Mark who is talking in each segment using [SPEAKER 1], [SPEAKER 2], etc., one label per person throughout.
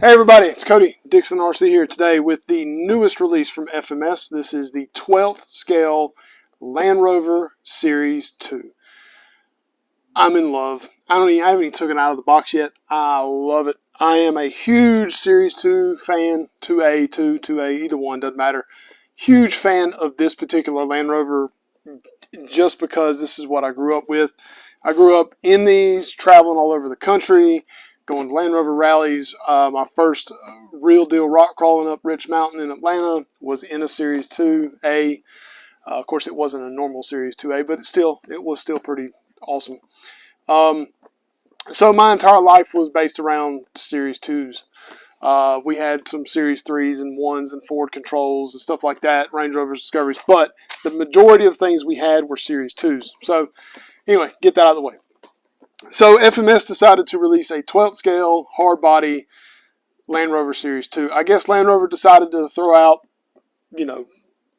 [SPEAKER 1] Hey everybody, it's Cody Dixon RC here today with the newest release from FMS. This is the 12th scale Land Rover Series 2. I'm in love. I haven't even took it out of the box yet. I love it. I am a huge Series 2 fan, 2A, 2A, either one, doesn't matter. Huge fan of this particular Land Rover just because this is what I grew up with. I grew up in these, traveling all over the country, going to Land Rover rallies. My first real deal rock crawling up Rich Mountain in Atlanta was in a Series 2A. Of course, it wasn't a normal Series 2A, but it was still pretty awesome. So my entire life was based around Series 2s. We had some Series 3s and 1s and Ford Controls and stuff like that, Range Rovers, Discoveries, but the majority of the things we had were Series 2s. So anyway, get that out of the way. So FMS decided to release a 12th scale hard body Land Rover Series 2. I guess Land Rover decided to throw out,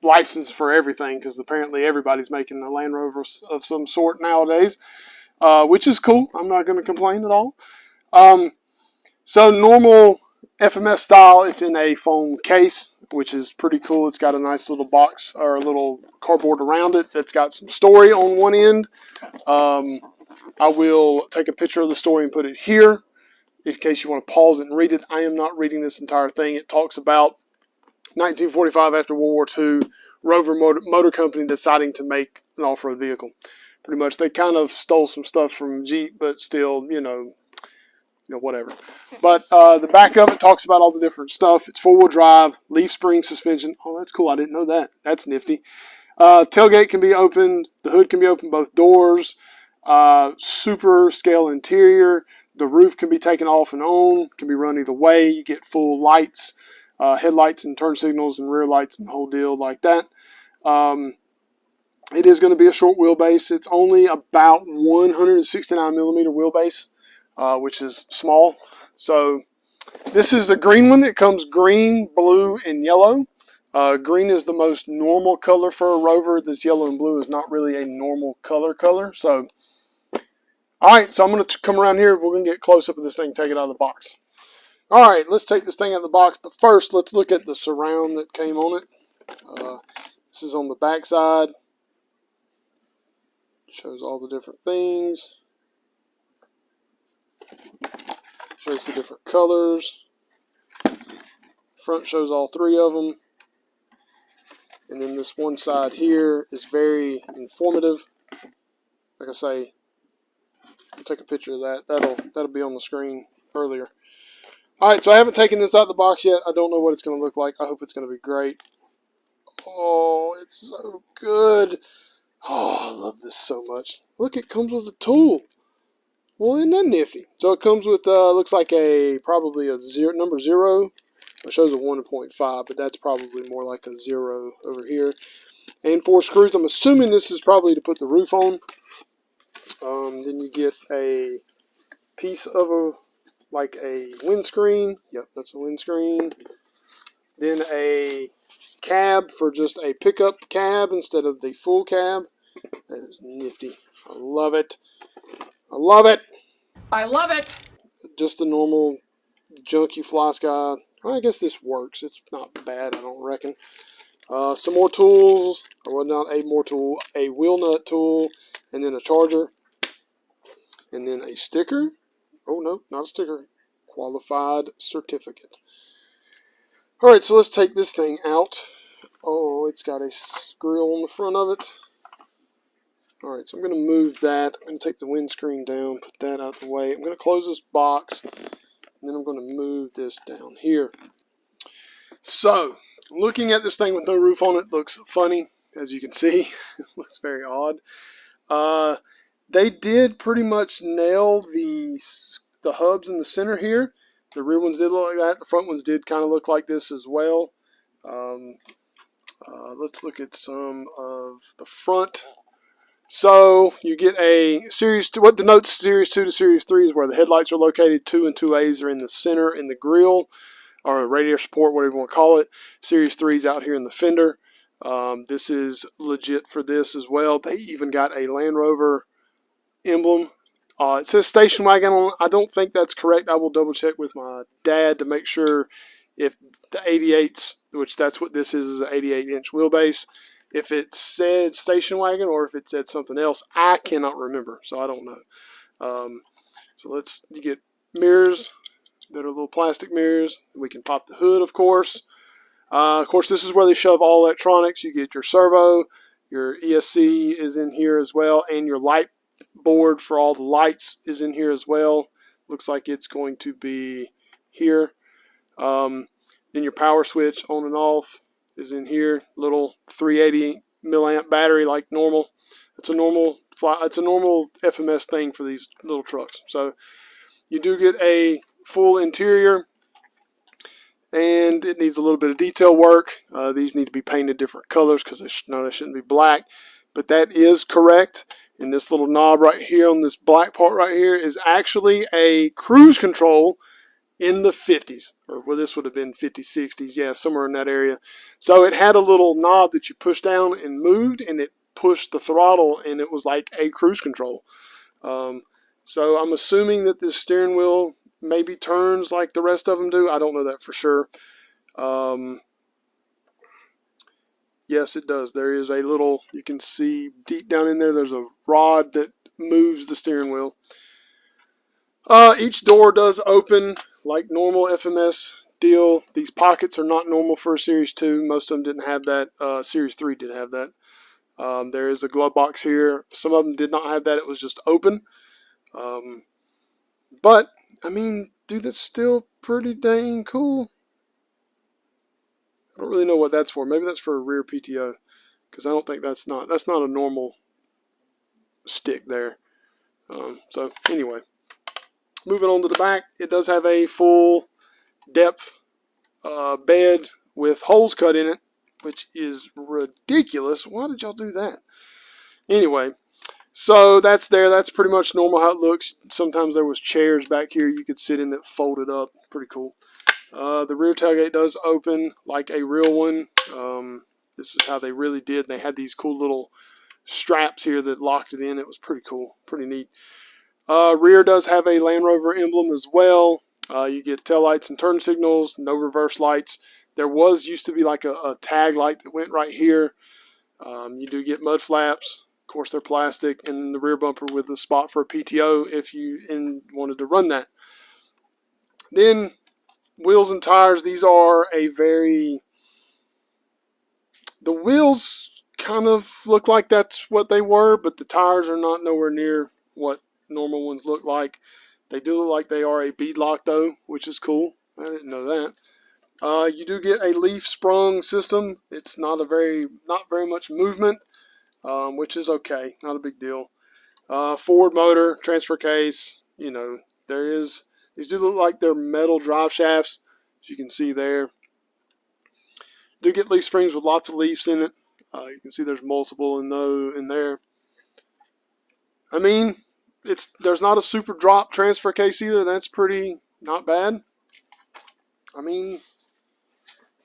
[SPEAKER 1] license for everything because apparently everybody's making a Land Rover of some sort nowadays, which is cool. I'm not going to complain at all. So normal FMS style, it's in a foam case, which is pretty cool. It's got a nice little box or a little cardboard around it that's got some story on one end. I will take a picture of the story and put it here in case you want to pause it and read it. I am not reading this entire thing. It talks about 1945 after World War II, Rover Motor Company deciding to make an off-road vehicle. Pretty much, they kind of stole some stuff from Jeep, but still, whatever. But the back of it talks about all the different stuff. It's four-wheel drive, leaf spring suspension. Oh, that's cool. I didn't know that. That's nifty. Tailgate can be opened. The hood can be opened both doors. Super scale interior. The roof can be taken off and on. Can be run either way. You get full lights, headlights and turn signals and rear lights and the whole deal like that. It is going to be a short wheelbase. It's only about 169 millimeter wheelbase, which is small. So this is the green one. It comes green, blue, and yellow. Green is the most normal color for a Rover. This yellow and blue is not really a normal color. So, all right, so I'm going to come around here. We're going to get close up of this thing, take it out of the box. All right, let's take this thing out of the box. But first, let's look at the surround that came on it. This is on the back side. Shows all the different things. Shows the different colors. Front shows all three of them. And then this one side here is very informative. Like I say, I'll take a picture of that. That'll be on the screen earlier. Alright, so I haven't taken this out of the box yet. I don't know what it's going to look like. I hope it's going to be great. Oh, it's so good. Oh, I love this so much. Look, it comes with a tool. Well, isn't that nifty? So it comes with, looks like probably a number 0. It shows a 1.5, but that's probably more like a 0 over here. And 4 screws. I'm assuming this is probably to put the roof on. Then you get a piece of a windscreen. Yep, that's a windscreen. Then a cab for just a pickup cab instead of the full cab. That is nifty. I love it. I love it.
[SPEAKER 2] I love it.
[SPEAKER 1] Just the normal junky fly sky. Well, I guess this works. It's not bad, I don't reckon. Some more tools. Or not a more tool. A wheel nut tool. And then a charger. And then a sticker. Oh, no, not a sticker. Qualified certificate. Alright, so let's take this thing out. Oh, it's got a grill on the front of it. Alright, so I'm going to move that. I'm going to take the windscreen down, put that out of the way. I'm going to close this box, and then I'm going to move this down here. So, looking at this thing with no roof on it looks funny, as you can see. It looks very odd. They did pretty much nail the hubs in the center here. The rear ones did look like that. The front ones did kind of look like this as well. Let's look at some of the front. So you get a Series 2. What denotes Series 2 to Series 3 is where the headlights are located. 2 and 2As are in the center in the grille, or radiator support, whatever you want to call it. Series 3 is out here in the fender. This is legit for this as well. They even got a Land Rover emblem It says station wagon on. I don't think that's correct. I will double check with my dad to make sure if the 88s, which that's what this is an 88-inch wheelbase, if it said station wagon or if it said something else. I cannot remember, so I don't know. So you get mirrors that are little plastic mirrors. We can pop the hood, of course. Of course, this is where they shove all electronics. You get your servo, your ESC is in here as well, and your light board for all the lights is in here as well. Looks like it's going to be here. Then your power switch on and off is in here. Little 380 milliamp battery like normal. It's a normal FMS thing for these little trucks. So you do get a full interior, and it needs a little bit of detail work. These need to be painted different colors because they shouldn't be black, but that is correct. And this little knob right here on this black part right here is actually a cruise control in the 50s, or well, this would have been 50s, 60s, yeah, somewhere in that area. So it had a little knob that you push down and moved, and it pushed the throttle, and it was like a cruise control. So I'm assuming that this steering wheel maybe turns like the rest of them do. I don't know that for sure. Yes, it does. There is a little, you can see deep down in there, there's a rod that moves the steering wheel. Each door does open like normal FMS deal. These pockets are not normal for a Series 2. Most of them didn't have that. Series 3 did have that. There is a glove box here. Some of them did not have that. It was just open. But, I mean, dude, that's still pretty dang cool. I don't really know what that's for. Maybe that's for a rear PTO, because I don't think that's not a normal stick there. So anyway, moving on to the back, it does have a full depth bed with holes cut in it, which is ridiculous. Why did y'all do that? Anyway, so that's there. That's pretty much normal how it looks. Sometimes there was chairs back here you could sit in that folded up. Pretty cool. The rear tailgate does open like a real one. This is how they really did. They had these cool little straps here that locked it in. It was pretty cool, pretty neat. Rear does have a Land Rover emblem as well. You get tail lights and turn signals, no reverse lights. There used to be like a tag light that went right here. You do get mud flaps. Of course, they're plastic, and the rear bumper with a spot for a PTO if you wanted to run that. Then wheels and tires. These are the wheels kind of look like that's what they were, but the tires are not nowhere near what normal ones look like. They do look like they are a beadlock though, which is cool. I didn't know that. You do get a leaf sprung system. It's not very much movement, which is okay, not a big deal. Forward motor, transfer case. You know, these do look like they're metal drive shafts, as you can see there. Do get leaf springs with lots of leaves in it. You can see there's multiple in there. I mean, there's not a super drop transfer case either. That's pretty not bad. I mean,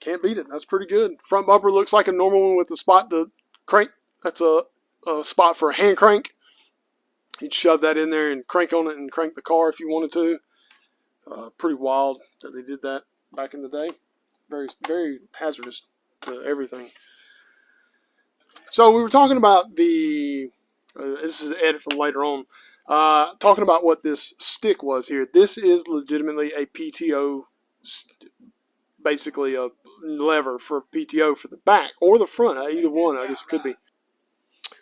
[SPEAKER 1] can't beat it. That's pretty good. Front bumper looks like a normal one with a spot to crank. That's a spot for a hand crank. You'd shove that in there and crank on it and crank the car if you wanted to. Pretty wild that they did that back in the day. Very, very hazardous to everything. So we were talking about this is an edit from later on, talking about what this stick was here. This is legitimately a PTO, basically a lever for PTO for the back or the front, either one, I guess it could be.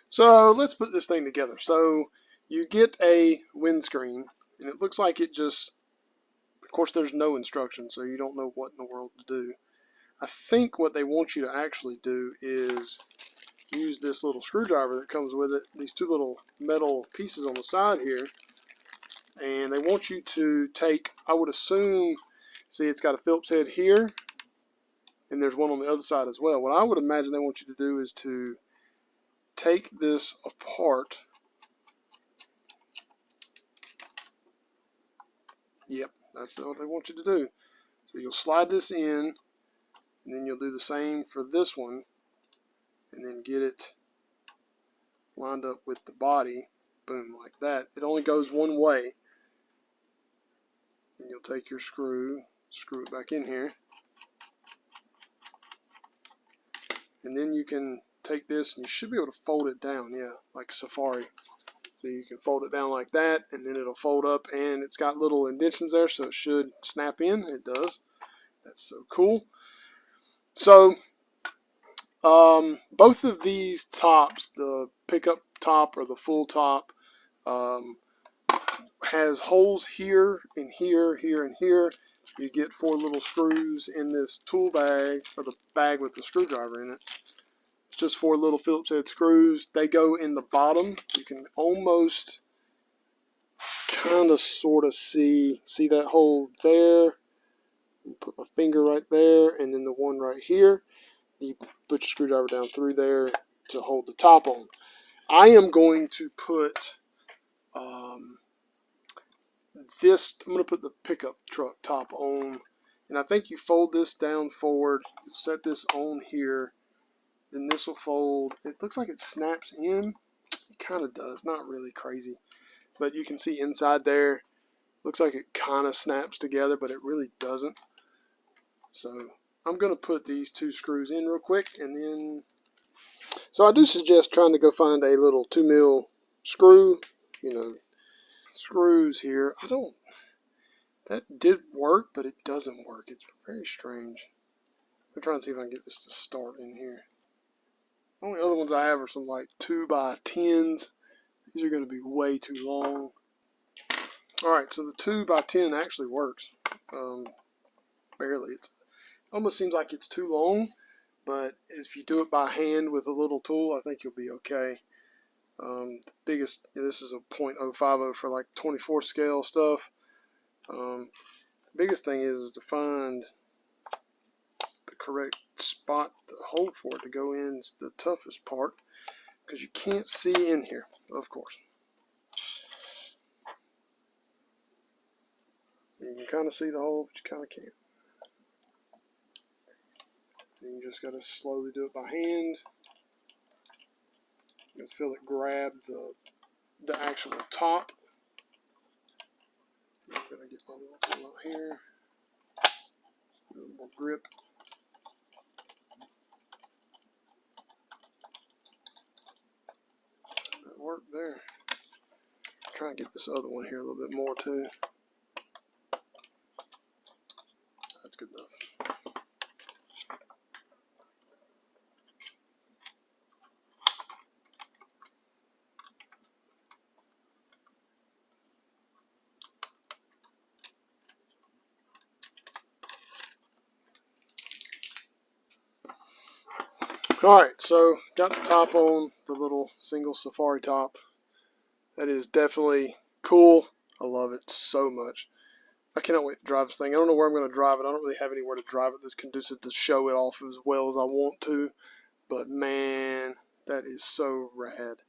[SPEAKER 1] So let's put this thing together. So you get a windscreen, and it looks like it just, of course there's no instructions, so you don't know what in the world to do. I think what they want you to actually do is use this little screwdriver that comes with it, these two little metal pieces on the side here, and they want you to take, I would assume, see it's got a Phillips head here, and there's one on the other side as well. What I would imagine they want you to do is to take this apart. Yep, that's what they want you to do. So you'll slide this in, and then you'll do the same for this one, and then get it lined up with the body. boom, like that. It only goes one way. And you'll take your screw it back in here. And then you can take this and you should be able to fold it down, yeah, like Safari. So you can fold it down like that, and then it'll fold up, and it's got little indentions there, so it should snap in. It does. That's so cool. So both of these tops, the pickup top or the full top, has holes here and here, here and here. You get 4 little screws in this tool bag, or the bag with the screwdriver in it. It's just 4 little Phillips head screws. They go in the bottom. You can almost kind of sort of see that hole there. Put my finger right there, and then the one right here. You put your screwdriver down through there to hold the top on. I am going to put I'm going to put the pickup truck top on, and I think you fold this down forward, set this on here, then this will fold. It looks like it snaps in. It kind of does, not really crazy, but you can see inside there, looks like it kind of snaps together, but it really doesn't. So I'm going to put these 2 screws in real quick, and then, so I do suggest trying to go find a little 2mm screw, screws here. That did work, but it doesn't work. It's very strange. I'm trying to see if I can get this to start in here. The only other ones I have are some like 2x10s. These are going to be way too long. Alright, so the 2x10 actually works. Barely. It almost seems like it's too long, but if you do it by hand with a little tool, I think you'll be okay. The biggest, this is a .050 for like 24 scale stuff. The biggest thing is to find the correct spot, the hole for it to go in is the toughest part, because you can't see in here, of course. You can kind of see the hole, but you kind of can't. And you just got to slowly do it by hand. You feel it grab the actual top. I'm going to get my little tool out here. A little more grip. That worked there. Try and get this other one here a little bit more too. That's good enough. Alright, so got the top on, the little single Safari top. That is definitely cool. I love it so much. I cannot wait to drive this thing. I don't know where I'm going to drive it. I don't really have anywhere to drive it that's conducive to show it off as well as I want to. But man, that is so rad.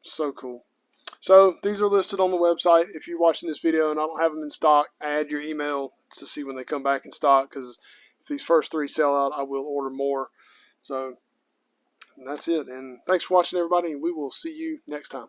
[SPEAKER 1] So cool. So these are listed on the website. If you're watching this video and I don't have them in stock, add your email to see when they come back in stock, because if these first 3 sell out, I will order more. So that's it. And thanks for watching, everybody, and we will see you next time.